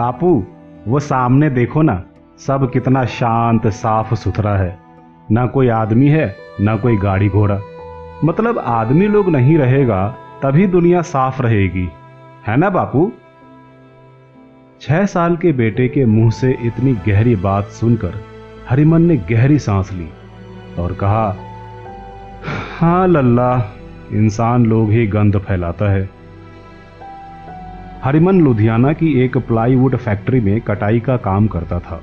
बापू, वो सामने देखो ना, सब कितना शांत साफ सुथरा है। ना कोई आदमी है, ना कोई गाड़ी घोड़ा। मतलब आदमी लोग नहीं रहेगा तभी दुनिया साफ रहेगी, है ना बापू? 6 साल के बेटे के मुंह से इतनी गहरी बात सुनकर हरिमन ने गहरी सांस ली और कहा, हाँ लल्ला, इंसान लोग ही गंद फैलाता है। हरिमन लुधियाना की एक प्लाईवुड फैक्ट्री में कटाई का काम करता था।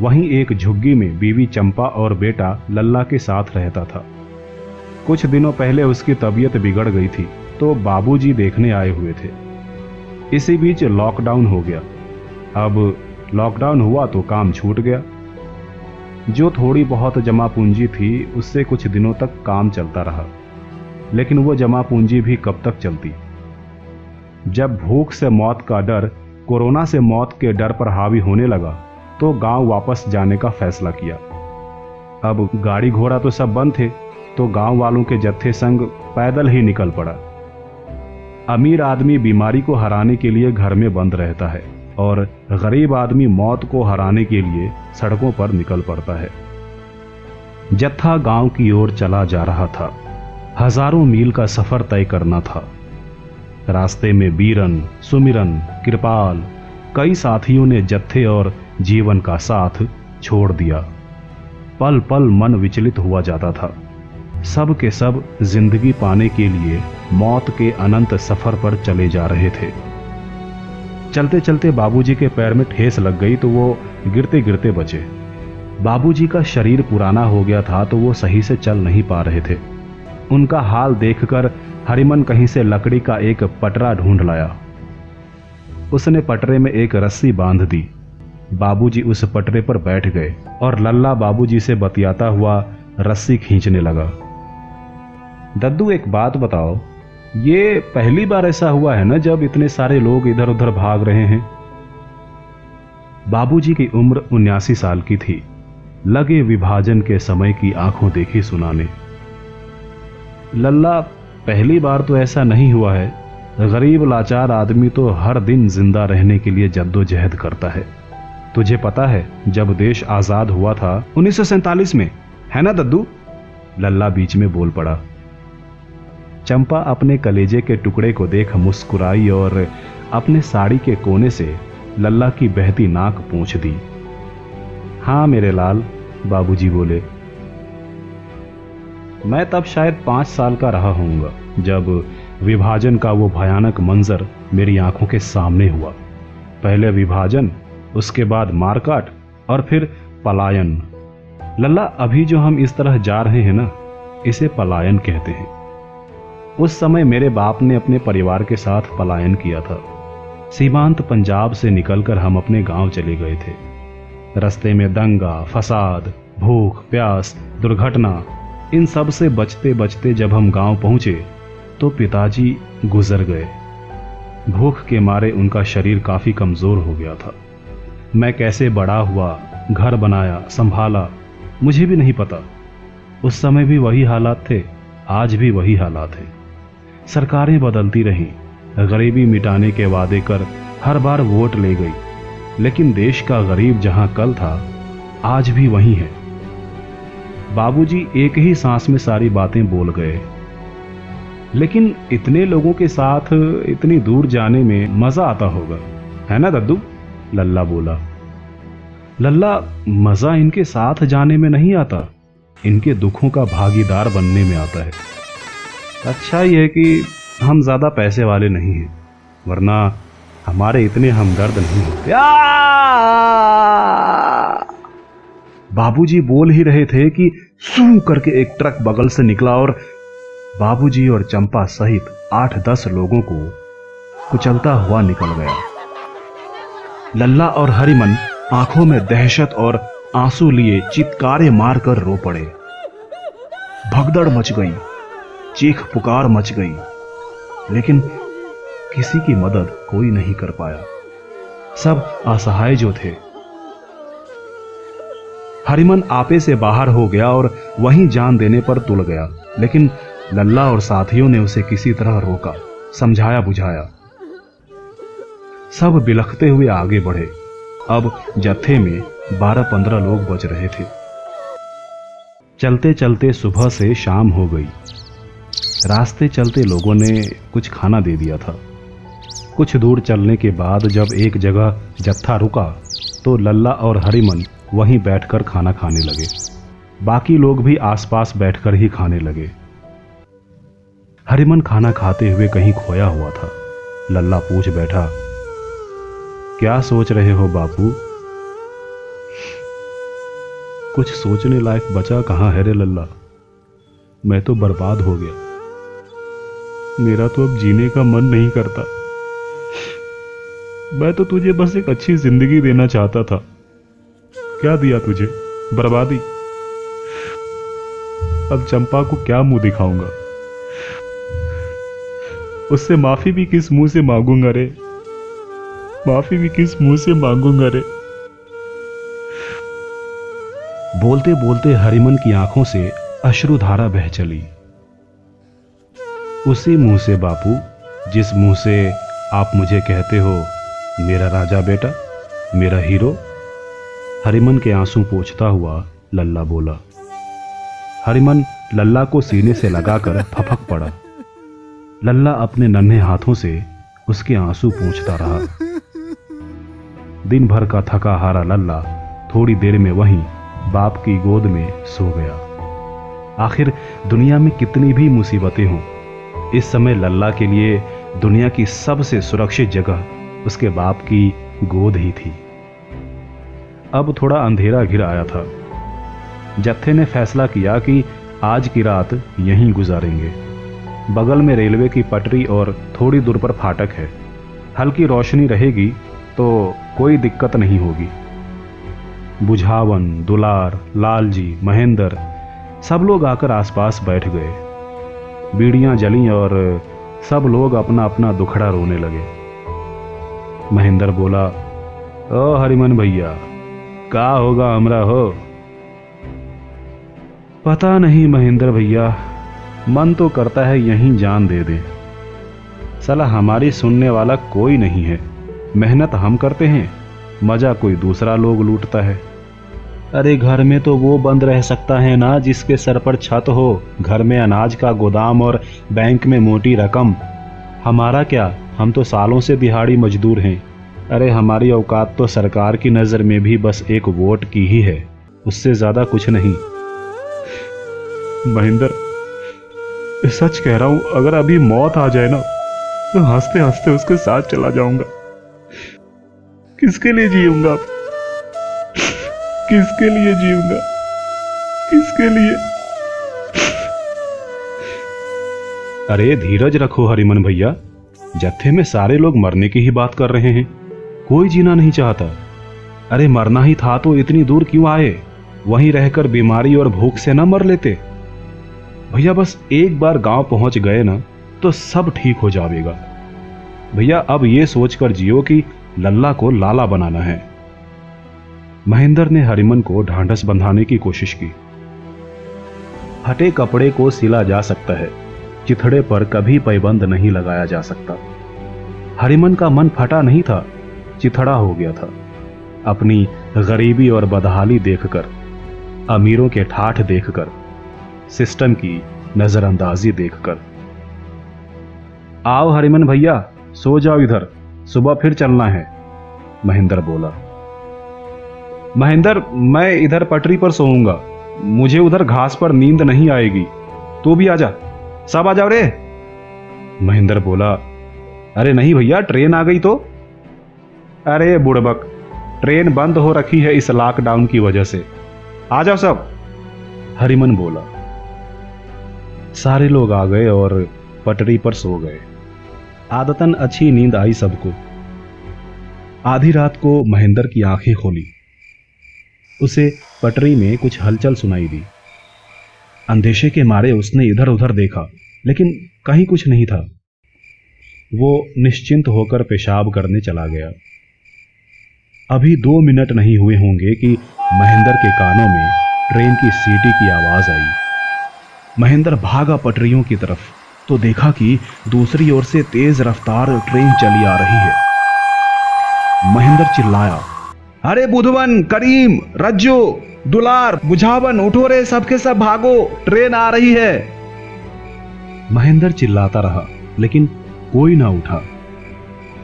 वहीं एक झुग्गी में बीवी चंपा और बेटा लल्ला के साथ रहता था। कुछ दिनों पहले उसकी तबीयत बिगड़ गई थी तो बाबूजी देखने आए हुए थे। इसी बीच लॉकडाउन हो गया। अब लॉकडाउन हुआ तो काम छूट गया। जो थोड़ी बहुत जमा पूंजी थी उससे कुछ दिनों तक काम चलता रहा, लेकिन वो जमा पूंजी भी कब तक चलती। जब भूख से मौत का डर कोरोना से मौत के डर पर हावी होने लगा तो गांव वापस जाने का फैसला किया। अब गाड़ी घोड़ा तो सब बंद थे तो गांव वालों के जत्थे संग पैदल ही निकल पड़ा। अमीर आदमी बीमारी को हराने के लिए घर में बंद रहता है और गरीब आदमी मौत को हराने के लिए सड़कों पर निकल पड़ता है। जत्था गांव की ओर चला जा रहा था। हजारों मील का सफर तय करना था। रास्ते में बीरन, सुमिरन, कृपाल, कई साथियों ने जत्थे और जीवन का साथ छोड़ दिया। पल पल मन विचलित हुआ जाता था। सब के सब जिंदगी पाने के लिए मौत के अनंत सफर पर चले जा रहे थे। चलते चलते बाबूजी के पैर में ठेस लग गई तो वो गिरते गिरते बचे। बाबूजी का शरीर पुराना हो गया था तो वो सही से चल नहीं पा रहे थे। उनका हाल देखकर हरिमन कहीं से लकड़ी का एक पटरा ढूंढ लाया। उसने पटरे में एक रस्सी बांध दी। बाबूजी उस पटरे पर बैठ गए और लल्ला बाबूजी से बतियाता हुआ रस्सी खींचने लगा। दद्दू, एक बात बताओ, ये पहली बार ऐसा हुआ है ना जब इतने सारे लोग इधर उधर भाग रहे हैं? बाबूजी की उम्र 79 साल की थी। लगे विभाजन के समय की आंखों देखी सुनाने। लल्ला, पहली बार तो ऐसा नहीं हुआ है। गरीब लाचार आदमी तो हर दिन जिंदा रहने के लिए जद्दोजहद करता है। तुझे पता है जब देश आजाद हुआ था 1947 में, है ना दद्दू? लल्ला बीच में बोल पड़ा। चंपा अपने कलेजे के टुकड़े को देख मुस्कुराई और अपने साड़ी के कोने से लल्ला की बहती नाक पोंछ दी। हाँ मेरे लाल, बाबूजी बोले। मैं तब शायद 5 साल का रहा होऊंगा जब विभाजन का वो भयानक मंजर मेरी आंखों के सामने हुआ। पहले विभाजन, उसके बाद मारकाट और फिर पलायन। लल्ला, अभी जो हम इस तरह जा रहे हैं ना, इसे पलायन कहते हैं। उस समय मेरे बाप ने अपने परिवार के साथ पलायन किया था। सीमांत पंजाब से निकलकर हम अपने गांव चले गए थे। रास्ते में दंगा, फसाद, भूख, प्यास, दुर्घटना, इन सब से बचते बचते जब हम गांव पहुंचे तो पिताजी गुजर गए। भूख के मारे उनका शरीर काफी कमजोर हो गया था। मैं कैसे बड़ा हुआ, घर बनाया, संभाला, मुझे भी नहीं पता। उस समय भी वही हालात थे, आज भी वही हालात हैं। सरकारें बदलती रहीं, गरीबी मिटाने के वादे कर हर बार वोट ले गई, लेकिन देश का गरीब जहां कल था आज भी वही है। बाबूजी एक ही सांस में सारी बातें बोल गए। लेकिन इतने लोगों के साथ इतनी दूर जाने में मजा आता होगा, है ना दद्दू? लल्ला बोला। लल्ला, मजा इनके साथ जाने में नहीं आता, इनके दुखों का भागीदार बनने में आता है। अच्छा ही है कि हम ज्यादा पैसे वाले नहीं हैं, वरना हमारे इतने हमदर्द नहीं होते। बाबूजी बोल ही रहे थे कि सू करके एक ट्रक बगल से निकला और बाबूजी और चंपा सहित 8-10 लोगों को कुचलता हुआ निकल गया। लल्ला और हरिमन आंखों में दहशत और आंसू लिए चित्कारे मारकर रो पड़े। भगदड़ मच गई, चीख पुकार मच गई, लेकिन किसी की मदद कोई नहीं कर पाया। सब असहाय जो थे। हरिमन आपे से बाहर हो गया और वहीं जान देने पर तुल गया, लेकिन लल्ला और साथियों ने उसे किसी तरह रोका, समझाया बुझाया। सब बिलखते हुए आगे बढ़े। अब जत्थे में 12-15 लोग बच रहे थे। चलते चलते सुबह से शाम हो गई। रास्ते चलते लोगों ने कुछ खाना दे दिया था। कुछ दूर चलने के बाद जब एक जगह जत्था रुका तो लल्ला और हरिमन वहीं बैठकर खाना खाने लगे। बाकी लोग भी आसपास बैठकर ही खाने लगे। हरिमन खाना खाते हुए कहीं खोया हुआ था। लल्ला पूछ बैठा, क्या सोच रहे हो बापू? कुछ सोचने लायक बचा कहां है रे लल्ला। मैं तो बर्बाद हो गया। मेरा तो अब जीने का मन नहीं करता। मैं तो तुझे बस एक अच्छी जिंदगी देना चाहता था। क्या दिया तुझे? बर्बादी। अब चंपा को क्या मुंह दिखाऊंगा? उससे माफी भी किस मुंह से मांगूंगा रे? माफी भी किस मुंह से मांगूंगा रे? बोलते बोलते हरिमन की आंखों से अश्रुधारा बह चली। उसी मुंह से बापू, जिस मुंह से आप मुझे कहते हो मेरा राजा बेटा, मेरा हीरो। हरिमन के आंसू पोंछता हुआ लल्ला बोला। हरिमन लल्ला को सीने से लगाकर फपक पड़ा। लल्ला अपने नन्हे हाथों से उसके आंसू पोंछता रहा। दिन भर का थका हारा लल्ला थोड़ी देर में वहीं बाप की गोद में सो गया। आखिर दुनिया में कितनी भी मुसीबतें हों, इस समय लल्ला के लिए दुनिया की सबसे सुरक्षित जगह उसके बाप की गोद ही थी। अब थोड़ा अंधेरा घिर आया था। जत्थे ने फैसला किया कि आज की रात यहीं गुजारेंगे। बगल में रेलवे की पटरी और थोड़ी दूर पर फाटक है। हल्की रोशनी रहेगी तो कोई दिक्कत नहीं होगी। बुझावन, दुलार, लालजी, महेंद्र सब लोग आकर आसपास बैठ गए। बीड़ियां जलीं और सब लोग अपना अपना दुखड़ा रोने लगे। महेंद्र बोला, ओ हरिमन भैया, का होगा हमरा हो? पता नहीं महेंद्र भैया, मन तो करता है यहीं जान दे दें। साला हमारी सुनने वाला कोई नहीं है। मेहनत हम करते हैं, मजा कोई दूसरा लोग लूटता है। अरे घर में तो वो बंद रह सकता है ना जिसके सर पर छत हो, घर में अनाज का गोदाम और बैंक में मोटी रकम। हमारा क्या, हम तो सालों से दिहाड़ी मजदूर हैं। अरे हमारी औकात तो सरकार की नज़र में भी बस एक वोट की ही है, उससे ज़्यादा कुछ नहीं। महेंद्र, सच कह रहा हूं, अगर अभी मौत आ जाए ना तो हंसते हंसते उसके साथ चला जाऊंगा। किसके लिए जीऊंगा? किसके लिए जीऊंगा? किसके लिए? अरे धीरज रखो हरिमन भैया, जत्थे में सारे लोग मरने की ही बात कर रहे हैं, कोई जीना नहीं चाहता। अरे मरना ही था तो इतनी दूर क्यों आए? वहीं रहकर बीमारी और भूख से ना मर लेते। भैया बस एक बार गांव पहुंच गए ना तो सब ठीक हो जाएगा। भैया अब ये सोचकर जियो कि लल्ला को लाला बनाना है। महेंद्र ने हरिमन को ढांढस बंधाने की कोशिश की। फटे कपड़े को सिला जा सकता है, चिथड़े पर कभी पैबंद नहीं लगाया जा सकता। हरिमन का मन फटा नहीं था, चिथड़ा हो गया था। अपनी गरीबी और बदहाली देखकर, अमीरों के ठाठ देखकर, सिस्टम की नजरअंदाजी देखकर। आओ हरिमन भैया, सो जाओ इधर, सुबह फिर चलना है, महेंद्र बोला। महेंद्र, मैं इधर पटरी पर सोऊंगा, मुझे उधर घास पर नींद नहीं आएगी। तू भी आजा, सब आ जाओ रे। महेंद्र बोला, अरे नहीं भैया, ट्रेन आ गई तो। अरे बुड़बक, ट्रेन बंद हो रखी है इस लॉकडाउन की वजह से, आ जाओ सब, हरिमन बोला। सारे लोग आ गए और पटरी पर सो गए। आदतन अच्छी नींद आई सबको। आधी रात को महेंद्र की आंखें खोली। उसे पटरी में कुछ हलचल सुनाई दी। अंधेशे के मारे उसने इधर उधर देखा, लेकिन कहीं कुछ नहीं था। वो निश्चिंत होकर पेशाब करने चला गया। अभी 2 मिनट नहीं हुए होंगे कि महेंद्र के कानों में ट्रेन की सीटी की आवाज आई। महेंद्र भागा पटरियों की तरफ तो देखा कि दूसरी ओर से तेज रफ्तार ट्रेन चली आ रही है। महेंद्र चिल्लाया। अरे बुधवन, करीम, रज्जू, दुलार, बुझावन, उठो रे, सबके सब भागो, ट्रेन आ रही है। महेंद्र चिल्लाता रहा, लेकिन कोई ना उठा।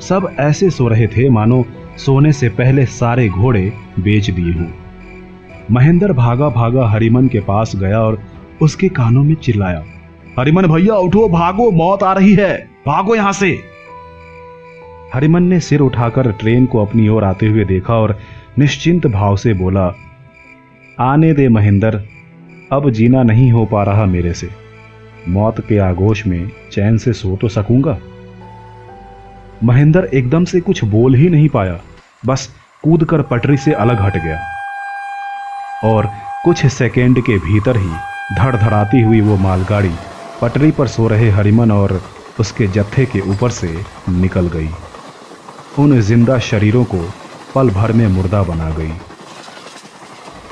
सब ऐसे सो रहे थे मानो सोने से पहले सारे घोड़े बेच दिए हों। महेंद्र भागा भागा हरिमन के पास गया और उसके कानों में चिल्लाया, हरिमन भैया उठो, भागो, मौत आ रही है, भागो यहां से। हरिमन ने सिर उठाकर ट्रेन को अपनी ओर आते हुए देखा और निश्चिंत भाव से बोला, आने दे महेंद्र, अब जीना नहीं हो पा रहा मेरे से। मौत के आगोश में चैन से सो तो सकूंगा। महेंद्र एकदम से कुछ बोल ही नहीं पाया, बस कूदकर पटरी से अलग हट गया और कुछ सेकेंड के भीतर ही धड़धड़ाती हुई वो मालगाड़ी पटरी पर सो रहे हरिमन और उसके जत्थे के ऊपर से निकल गई। उन जिंदा शरीरों को पल भर में मुर्दा बना गई।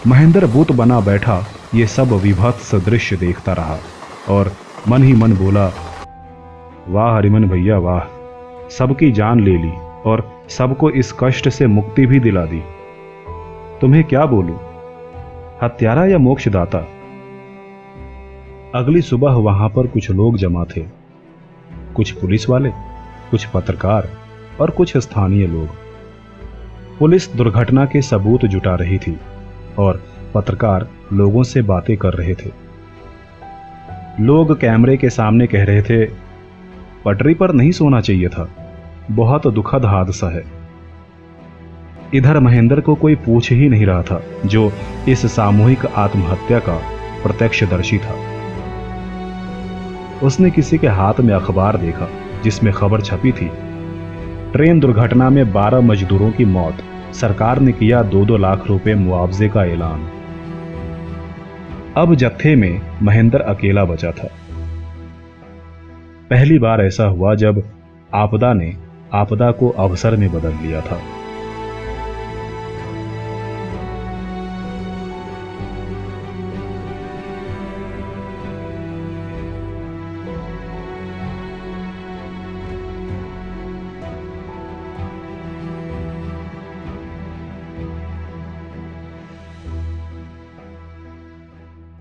महेंद्र बुत बना बैठा ये सब विभत्स दृश्य देखता रहा और मन ही मन बोला, वाह हरिमन भैया वाह, सबकी जान ले ली और सबको इस कष्ट से मुक्ति भी दिला दी। तुम्हें क्या बोलूं, हत्यारा या मोक्षदाता। अगली सुबह वहां पर कुछ लोग जमा थे, कुछ पुलिस वाले, कुछ पत्रकार और कुछ स्थानीय लोग। पुलिस दुर्घटना के सबूत जुटा रही थी और पत्रकार लोगों से बातें कर रहे थे। लोग कैमरे के सामने कह रहे थे, पटरी पर नहीं सोना चाहिए था, बहुत दुखद हादसा है। इधर महेंद्र को कोई पूछ ही नहीं रहा था, जो इस सामूहिक आत्महत्या का प्रत्यक्षदर्शी था। उसने किसी के हाथ में अखबार देखा जिसमें खबर छपी थी, ट्रेन दुर्घटना में 12 मजदूरों की मौत, सरकार ने किया 2-2 लाख रुपए मुआवजे का ऐलान। अब जत्थे में महेंद्र अकेला बचा था। पहली बार ऐसा हुआ जब आपदा ने आपदा को अवसर में बदल लिया था।